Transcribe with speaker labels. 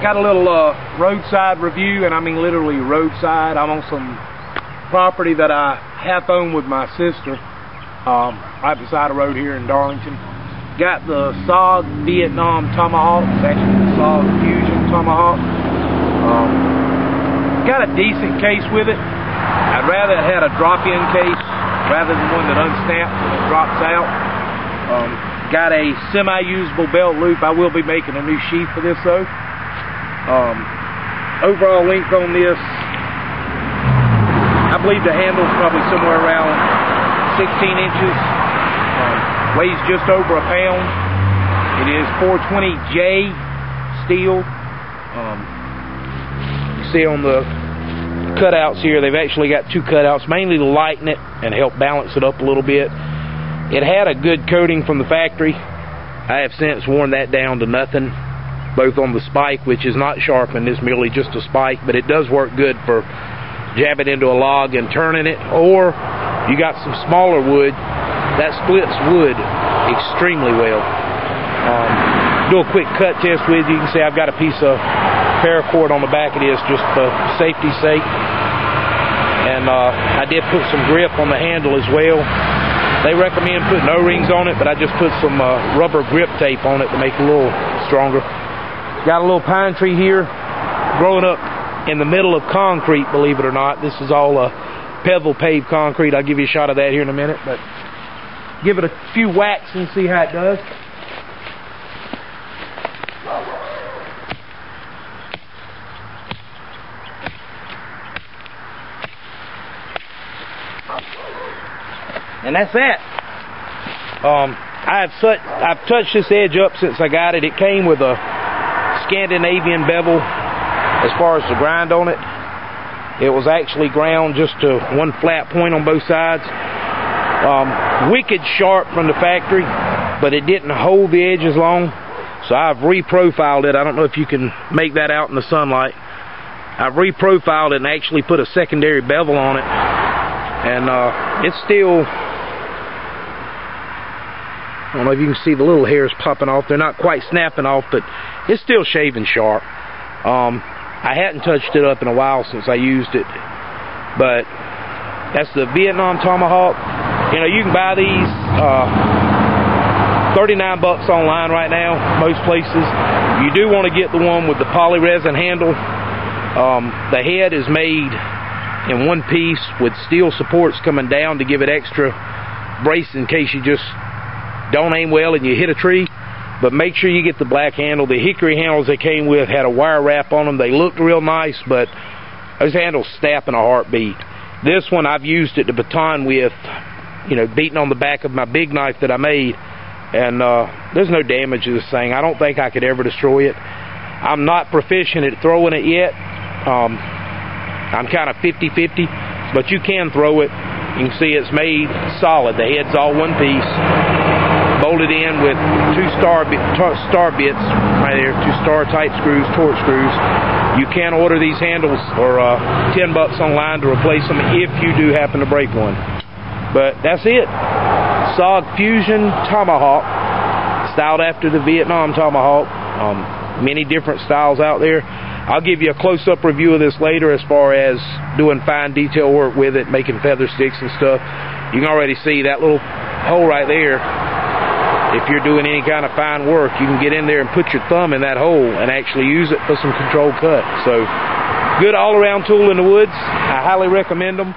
Speaker 1: got a little roadside review, and I mean literally roadside. I'm on some property that I half own with my sister, right beside the road here in Darlington. Got the Sog Vietnam Tomahawk. It's actually the Sog Fusion Tomahawk. Got a decent case with it. I'd rather it had a drop-in case rather than one that unsnaps and it drops out. Got a semi-usable belt loop. I will be making a new sheath for this though. Overall length on this, I believe the handle's probably somewhere around 16 inches. Weighs just over a pound. It is 420J steel. You see on the cutouts here, they've actually got two cutouts, mainly to lighten it and help balance it up a little bit. It had a good coating from the factory. I have since worn that down to nothing, both on the spike, which is not sharpened, it's merely just a spike, but it does work good for jabbing into a log and turning it, or you got some smaller wood, that splits wood extremely well. Do a quick cut test with you. You can see I've got a piece of paracord on the back of this just for safety's sake, and I did put some grip on the handle as well. They recommend putting O-rings on it, but I just put some rubber grip tape on it to make it a little stronger. Got a little pine tree here growing up in the middle of concrete, believe it or not. This is all pebble paved concrete. I'll give you a shot of that here in a minute, but give it a few whacks and see how it does. And that's that. I've touched this edge up since I got it. It came with a Scandinavian bevel as far as the grind on it. It was actually ground just to one flat point on both sides. Wicked sharp from the factory, but it didn't hold the edges long, so I've reprofiled it. I don't know if you can make that out in the sunlight. I've reprofiled it and actually put a secondary bevel on it, and it's still, I don't know if you can see the little hairs popping off. They're not quite snapping off, but it's still shaving sharp. I hadn't touched it up in a while since I used it, but that's the Vietnam Tomahawk. You know, you can buy these $39 online right now, most places. You do want to get the one with the poly resin handle. The head is made in one piece with steel supports coming down to give it extra brace in case you just don't aim well and you hit a tree. But make sure you get the black handle. The hickory handles they came with had a wire wrap on them. They looked real nice, but those handles snap in a heartbeat. This one I've used it to baton with, you know, beating on the back of my big knife that I made, and there's no damage to this thing. I don't think I could ever destroy it. I'm not proficient at throwing it yet. I'm kind of 50-50, but you can throw it. You can see it's made solid. The head's all one piece, bolted in with two star bits right there, two star type screws, torque screws. You can order these handles for $10 online to replace them if you do happen to break one. But that's it. Sog Fusion Tomahawk, styled after the Vietnam Tomahawk. Many different styles out there. I'll give you a close-up review of this later as far as doing fine detail work with it, making feather sticks and stuff. You can already see that little hole right there. If you're doing any kind of fine work, you can get in there and put your thumb in that hole and actually use it for some controlled cut. So, good all-around tool in the woods. I highly recommend them.